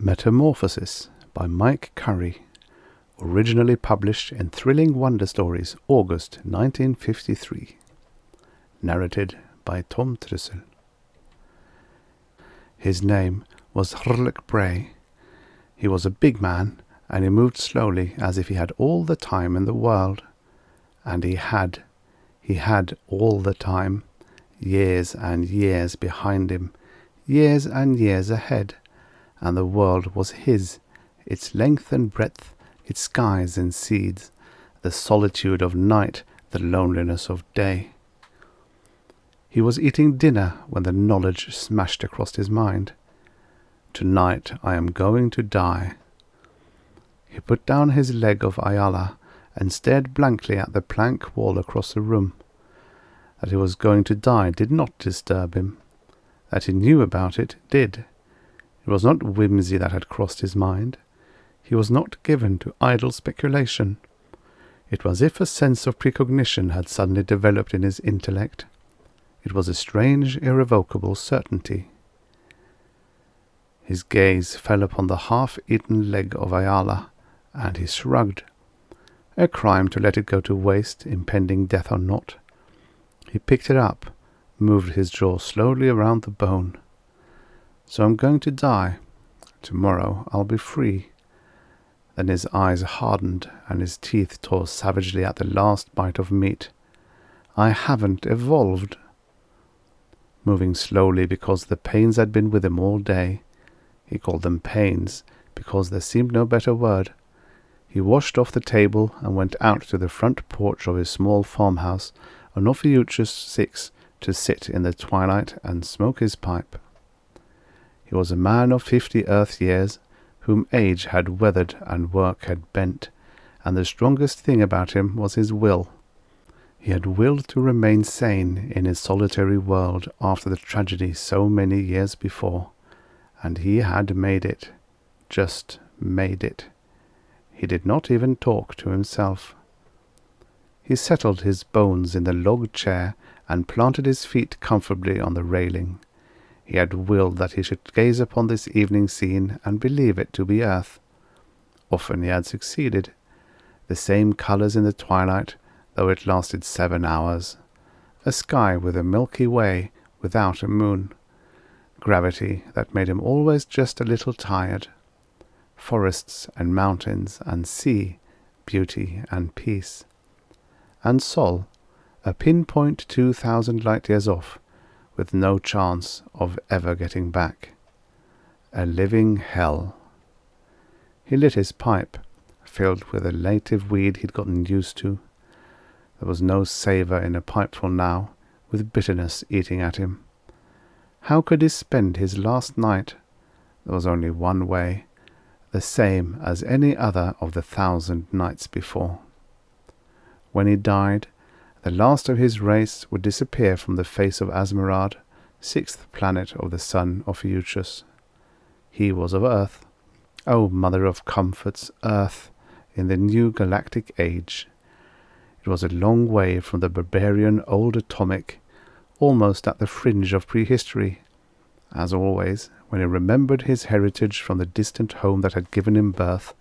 Metamorphosis by Mike Curry, originally published in Thrilling Wonder Stories, August 1953. Narrated by Tom Trussel. His name was Hrlik Bray. He was a big man, and he moved slowly as if he had all the time in the world. And he had all the time, years and years behind him, years and years ahead. And the world was his, its length and breadth, its skies and seas, the solitude of night, the loneliness of day. He was eating dinner when the knowledge smashed across his mind. Tonight I am going to die. He put down his leg of Ayala and stared blankly at the plank wall across the room. That he was going to die did not disturb him. That he knew about it did. It was not whimsy that had crossed his mind. He was not given to idle speculation. It was as if a sense of precognition had suddenly developed in his intellect. It was a strange, irrevocable certainty. His gaze fell upon the half-eaten leg of Ayala, and he shrugged. A crime to let it go to waste, impending death or not. He picked it up, moved his jaw slowly around the bone. So I'm going to die. Tomorrow I'll be free. Then his eyes hardened and his teeth tore savagely at the last bite of meat. I haven't evolved. Moving slowly because the pains had been with him all day. He called them pains because there seemed no better word. He washed off the table and went out to the front porch of his small farmhouse on Ophiuchus 6 to sit in the twilight and smoke his pipe. He was a man of 50 earth years, whom age had weathered and work had bent, and the strongest thing about him was his will. He had willed to remain sane in his solitary world after the tragedy so many years before, and he had made it, just made it. He did not even talk to himself. He settled his bones in the log chair and planted his feet comfortably on the railing. He had willed that he should gaze upon this evening scene and believe it to be earth. Often he had succeeded. The same colours in the twilight, though it lasted 7 hours. A sky with a Milky Way without a moon. Gravity that made him always just a little tired. Forests and mountains and sea, beauty and peace. And Sol, a pinpoint 2,000 light years off, with no chance of ever getting back. A living hell. He lit his pipe, filled with a native weed he'd gotten used to. There was no savour in a pipeful now, with bitterness eating at him. How could he spend his last night? There was only one way, the same as any other of the 1,000 nights before. When he died, the last of his race would disappear from the face of Asmarad, 6th planet of the sun of Ophiuchus. He was of Earth. O mother of comforts, Earth, in the new galactic age. It was a long way from the barbarian old atomic, almost at the fringe of prehistory. As always, when he remembered his heritage from the distant home that had given him birth,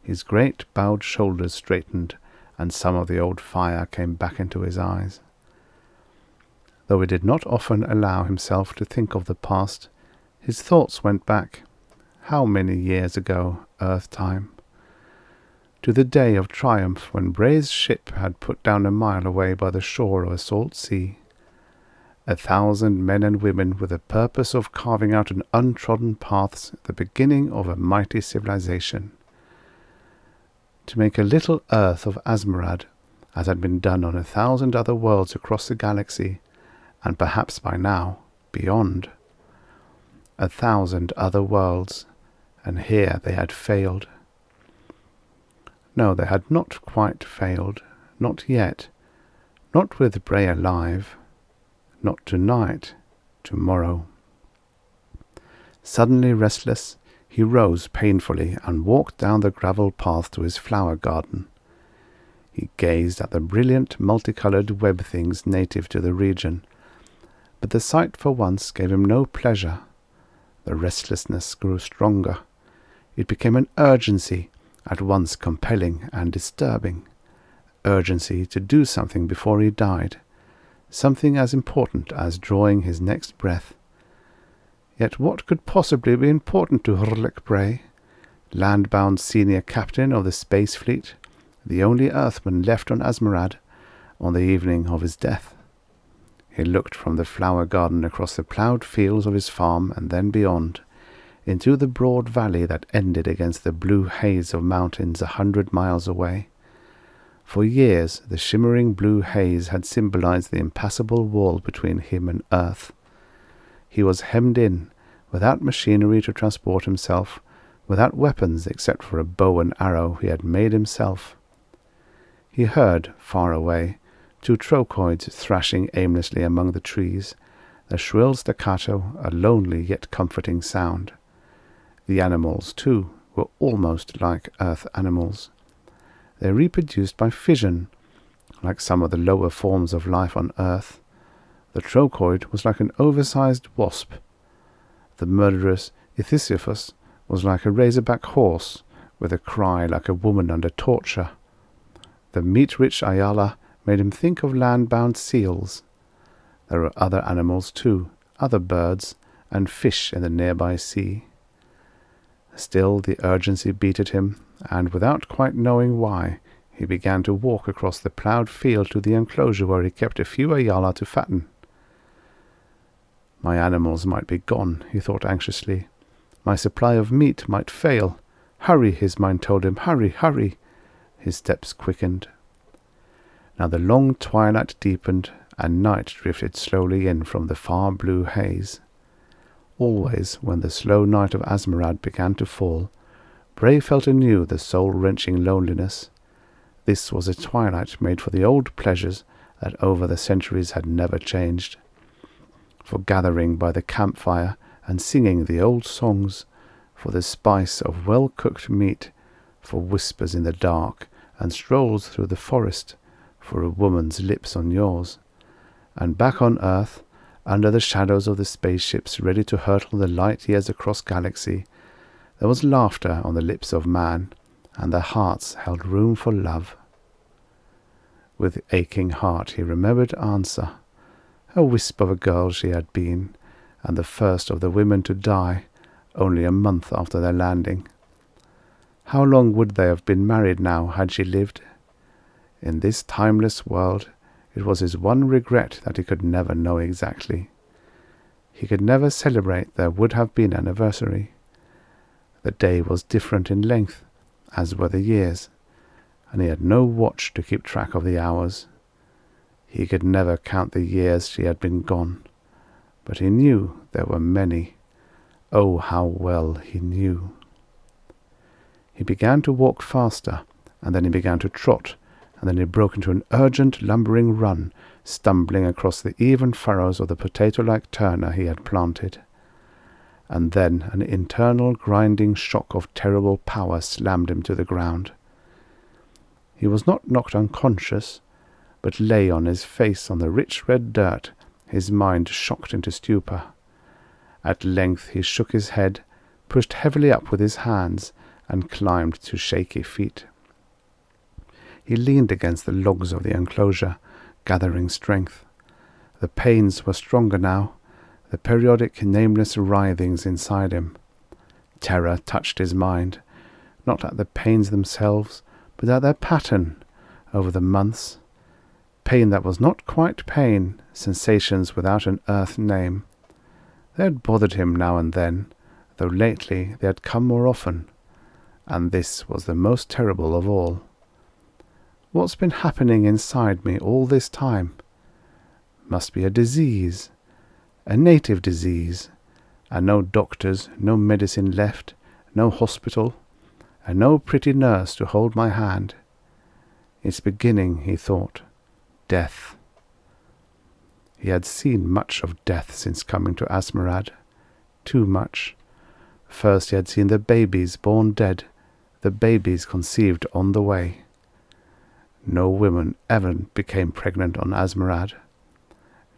his great bowed shoulders straightened, and some of the old fire came back into his eyes. Though he did not often allow himself to think of the past, his thoughts went back, how many years ago, Earth time, to the day of triumph when Bray's ship had put down a mile away by the shore of a salt sea. 1,000 men and women with the purpose of carving out an untrodden paths, the beginning of a mighty civilization. To make a little Earth of Asmarad, as had been done on 1,000 other worlds across the galaxy, and perhaps by now, beyond. 1,000 other worlds, and here they had failed. No, they had not quite failed, not yet, not with Bray alive, not tonight, tomorrow. Suddenly restless, he rose painfully and walked down the gravel path to his flower garden. He gazed at the brilliant, multicoloured web things native to the region, but the sight for once gave him no pleasure. The restlessness grew stronger. It became an urgency, at once compelling and disturbing. Urgency to do something before he died, something as important as drawing his next breath. Yet what could possibly be important to Hurlek Bray, land-bound senior captain of the space fleet, the only Earthman left on Asmarad, on the evening of his death? He looked from the flower garden across the ploughed fields of his farm and then beyond, into the broad valley that ended against the blue haze of mountains 100 miles away. For years the shimmering blue haze had symbolized the impassable wall between him and Earth. He was hemmed in, without machinery to transport himself, without weapons except for a bow and arrow he had made himself. He heard, far away, 2 trochoids thrashing aimlessly among the trees, their shrill staccato a lonely yet comforting sound. The animals, too, were almost like Earth animals. They reproduced by fission, like some of the lower forms of life on Earth. The trochoid was like an oversized wasp. The murderous Ithisiphus was like a razorback horse, with a cry like a woman under torture. The meat-rich Ayala made him think of land-bound seals. There were other animals too, other birds, and fish in the nearby sea. Still the urgency beat at him, and without quite knowing why, he began to walk across the ploughed field to the enclosure where he kept a few Ayala to fatten. My animals might be gone, he thought anxiously. My supply of meat might fail. Hurry, his mind told him. Hurry, hurry. His steps quickened. Now the long twilight deepened, and night drifted slowly in from the far blue haze. Always, when the slow night of Asmarad began to fall, Bray felt anew the soul-wrenching loneliness. This was a twilight made for the old pleasures that over the centuries had never changed, for gathering by the campfire and singing the old songs, for the spice of well-cooked meat, for whispers in the dark and strolls through the forest, for a woman's lips on yours. And back on Earth, under the shadows of the spaceships ready to hurtle the light years across galaxy, there was laughter on the lips of man, and their hearts held room for love. With aching heart he remembered Answer, a wisp of a girl she had been, and the first of the women to die, only a month after their landing. How long would they have been married now had she lived? In this timeless world, it was his one regret that he could never know exactly. He could never celebrate their would-have-been anniversary. The day was different in length, as were the years, and he had no watch to keep track of the hours. He could never count the years she had been gone, but he knew there were many. Oh, how well he knew. He began to walk faster, and then he began to trot, and then he broke into an urgent, lumbering run, stumbling across the even furrows of the potato-like turner he had planted. And then an internal grinding shock of terrible power slammed him to the ground. He was not knocked unconscious, but lay on his face on the rich red dirt, his mind shocked into stupor. At length he shook his head, pushed heavily up with his hands, and climbed to shaky feet. He leaned against the logs of the enclosure, gathering strength. The pains were stronger now, the periodic nameless writhings inside him. Terror touched his mind, not at the pains themselves, but at their pattern over the months. Pain that was not quite pain, sensations without an earth name. They had bothered him now and then, though lately they had come more often, and this was the most terrible of all. What's been happening inside me all this time? Must be a disease, a native disease, and no doctors, no medicine left, no hospital, and no pretty nurse to hold my hand. It's beginning, he thought. Death. He had seen much of death since coming to Asmarad. Too much. First he had seen the babies born dead, the babies conceived on the way. No woman ever became pregnant on Asmarad.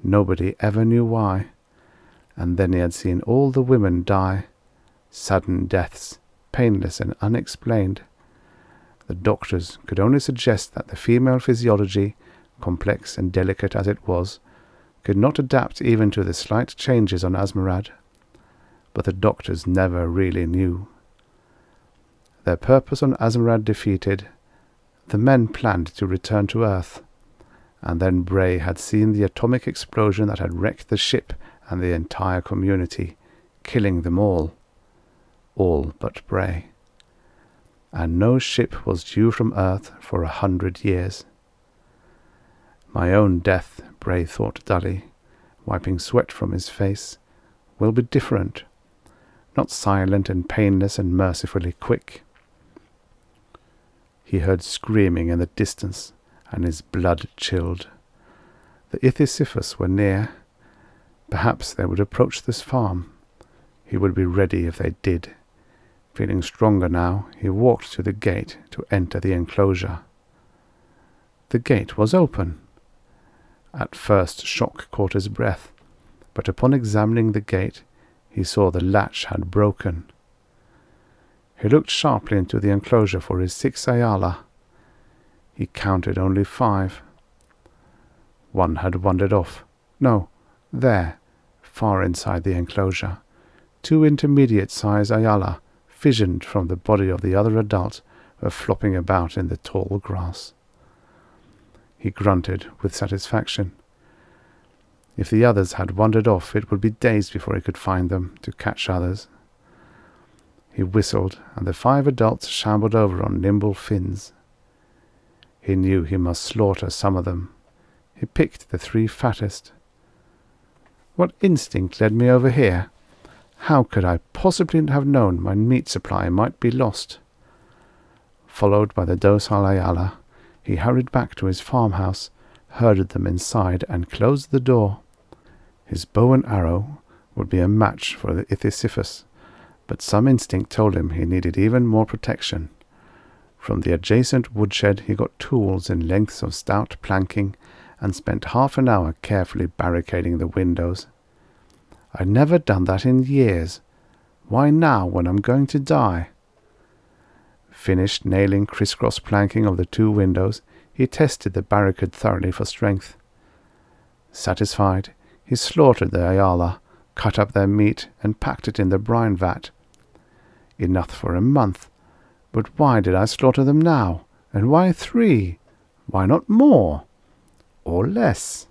Nobody ever knew why. And then he had seen all the women die, sudden deaths, painless and unexplained. The doctors could only suggest that the female physiology, complex and delicate as it was, could not adapt even to the slight changes on Asmarad. But the doctors never really knew. Their purpose on Asmarad defeated, the men planned to return to Earth, and then Bray had seen the atomic explosion that had wrecked the ship and the entire community, killing them all but Bray. And no ship was due from Earth for 100 years. My own death, Bray thought dully, wiping sweat from his face, will be different, not silent and painless and mercifully quick. He heard screaming in the distance, and his blood chilled. The Ithisiphus were near. Perhaps they would approach this farm. He would be ready if they did. Feeling stronger now, he walked to the gate to enter the enclosure. The gate was open. At first shock caught his breath, but upon examining the gate, he saw the latch had broken. He looked sharply into the enclosure for his 6 Ayala. He counted only 5. One had wandered off. No, there, far inside the enclosure. 2 intermediate-sized Ayala, fissioned from the body of the other adult, were flopping about in the tall grass. He grunted with satisfaction. If the others had wandered off, it would be days before he could find them to catch others. He whistled, and the 5 adults shambled over on nimble fins. He knew he must slaughter some of them. He picked the 3 fattest. What instinct led me over here? How could I possibly have known my meat supply might be lost? Followed by the docile Ayala, he hurried back to his farmhouse, herded them inside, and closed the door. His bow and arrow would be a match for the Ithisiphus, but some instinct told him he needed even more protection. From the adjacent woodshed he got tools in lengths of stout planking, and spent half an hour carefully barricading the windows. I'd never done that in years. Why now, when I'm going to die? Finished nailing crisscross planking of the 2 windows, he tested the barricade thoroughly for strength. Satisfied, he slaughtered the Ayala, cut up their meat, and packed it in the brine vat. Enough for a month. But why did I slaughter them now? And why 3? Why not more? Or less?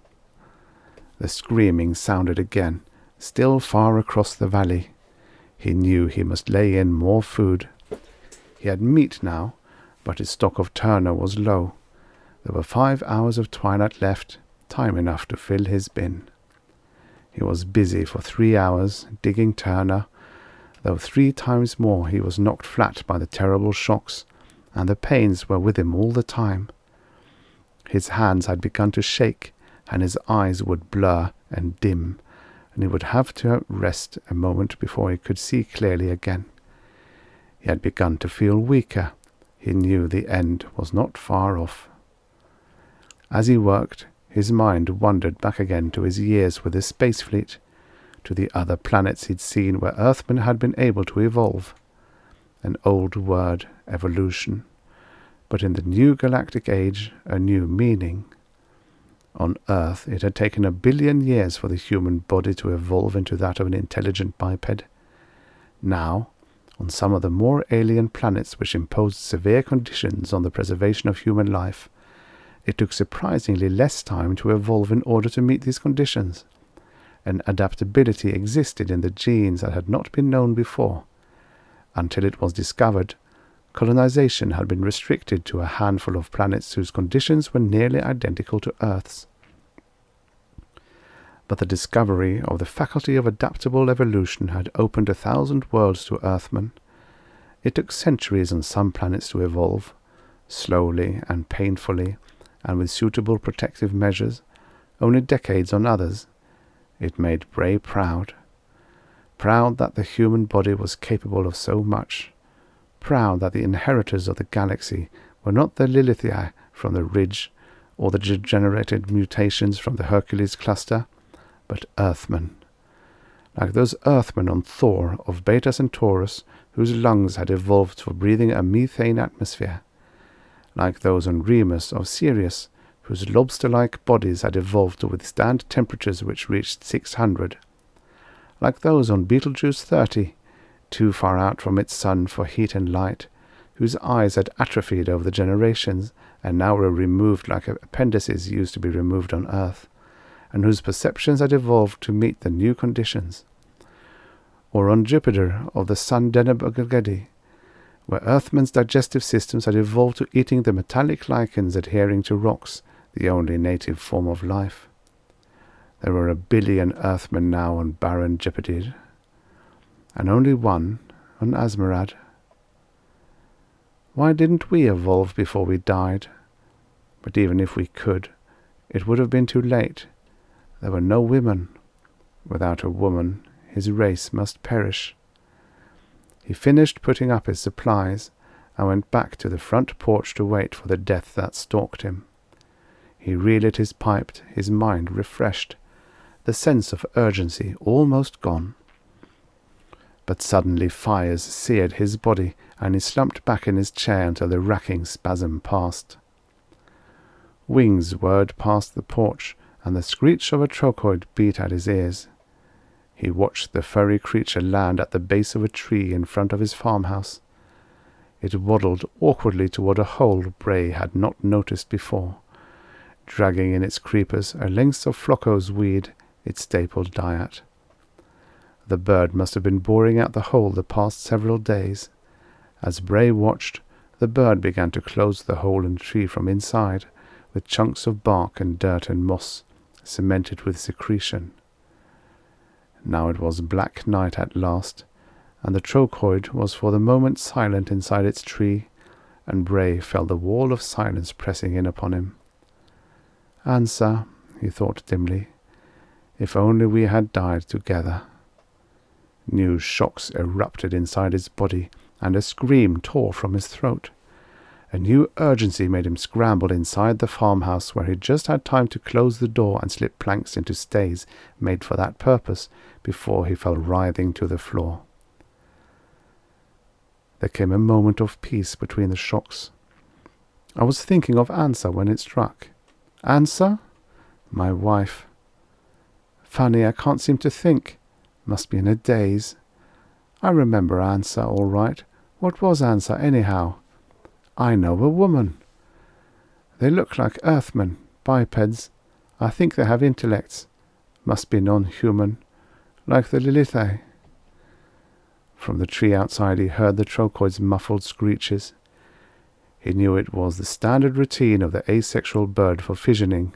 The screaming sounded again, still far across the valley. He knew he must lay in more food. He had meat now, but his stock of Turner was low. There were 5 hours of twilight left, time enough to fill his bin. He was busy for 3 hours, digging Turner, though 3 times more he was knocked flat by the terrible shocks, and the pains were with him all the time. His hands had begun to shake, and his eyes would blur and dim, and he would have to rest a moment before he could see clearly again. He had begun to feel weaker. He knew the end was not far off. As he worked, his mind wandered back again to his years with the space fleet, to the other planets he'd seen where Earthmen had been able to evolve. An old word, evolution, but in the new galactic age, a new meaning. On Earth, it had taken 1 billion years for the human body to evolve into that of an intelligent biped. Now, on some of the more alien planets which imposed severe conditions on the preservation of human life, it took surprisingly less time to evolve in order to meet these conditions. An adaptability existed in the genes that had not been known before. Until it was discovered, colonization had been restricted to a handful of planets whose conditions were nearly identical to Earth's. But the discovery of the faculty of adaptable evolution had opened 1,000 worlds to Earthmen. It took centuries on some planets to evolve, slowly and painfully, and with suitable protective measures, only decades on others. It made Bray proud. Proud that the human body was capable of so much. Proud that the inheritors of the galaxy were not the Lilithii from the Ridge, or the degenerated mutations from the Hercules cluster, but Earthmen. Like those Earthmen on Thor of Beta Centaurus, whose lungs had evolved for breathing a methane atmosphere, like those on Remus or Sirius, whose lobster-like bodies had evolved to withstand temperatures which reached 600, like those on Betelgeuse 30, too far out from its sun for heat and light, whose eyes had atrophied over the generations and now were removed like appendices used to be removed on Earth, and whose perceptions had evolved to meet the new conditions. Or on Jupiter of the sun Deneb, where Earthmen's digestive systems had evolved to eating the metallic lichens adhering to rocks, the only native form of life. There were 1 billion Earthmen now on barren Jupiter, and only one on Asmarad. Why didn't we evolve before we died? But even if we could, it would have been too late. There were no women. Without a woman, his race must perish. He finished putting up his supplies and went back to the front porch to wait for the death that stalked him. He relit his pipe, his mind refreshed, the sense of urgency almost gone. But suddenly fires seared his body, and he slumped back in his chair until the racking spasm passed. Wings whirred past the porch, and the screech of a trochoid beat at his ears. He watched the furry creature land at the base of a tree in front of his farmhouse. It waddled awkwardly toward a hole Bray had not noticed before, dragging in its creepers a length of Flocko's weed, its staple diet. The bird must have been boring out the hole the past several days. As Bray watched, the bird began to close the hole in the tree from inside, with chunks of bark and dirt and moss, cemented with secretion. Now it was black night at last, and the trochoid was for the moment silent inside its tree, and Bray felt the wall of silence pressing in upon him. Answer, he thought dimly, if only we had died together. New shocks erupted inside his body, and a scream tore from his throat. A new urgency made him scramble inside the farmhouse, where he just had time to close the door and slip planks into stays made for that purpose before he fell writhing to the floor. There came a moment of peace between the shocks. I was thinking of Ansa when it struck. Ansa? My wife. Funny, I can't seem to think. Must be in a daze. I remember Ansa all right. What was Ansa, anyhow? I know a woman. They look like Earthmen, bipeds. I think they have intellects. Must be non-human, like the Lilithae. From the tree outside he heard the trochoid's muffled screeches. He knew it was the standard routine of the asexual bird for fissioning.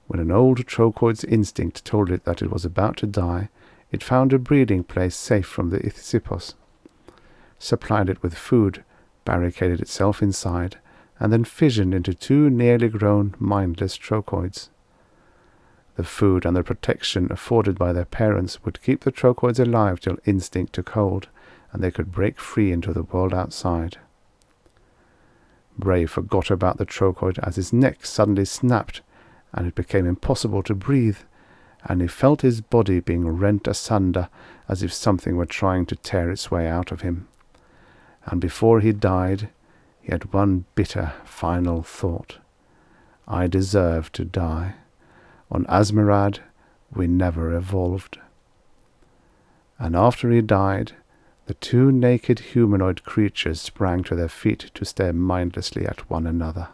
When an old trochoid's instinct told it that it was about to die, it found a breeding place safe from the Ithisippos, supplied it with food, barricaded itself inside, and then fissioned into 2 nearly grown, mindless trochoids. The food and the protection afforded by their parents would keep the trochoids alive till instinct took hold, and they could break free into the world outside. Bray forgot about the trochoid as his neck suddenly snapped, and it became impossible to breathe, and he felt his body being rent asunder as if something were trying to tear its way out of him. And before he died, he had one bitter final thought. I deserve to die. On Asmarad, we never evolved. And after he died, the 2 naked humanoid creatures sprang to their feet to stare mindlessly at one another.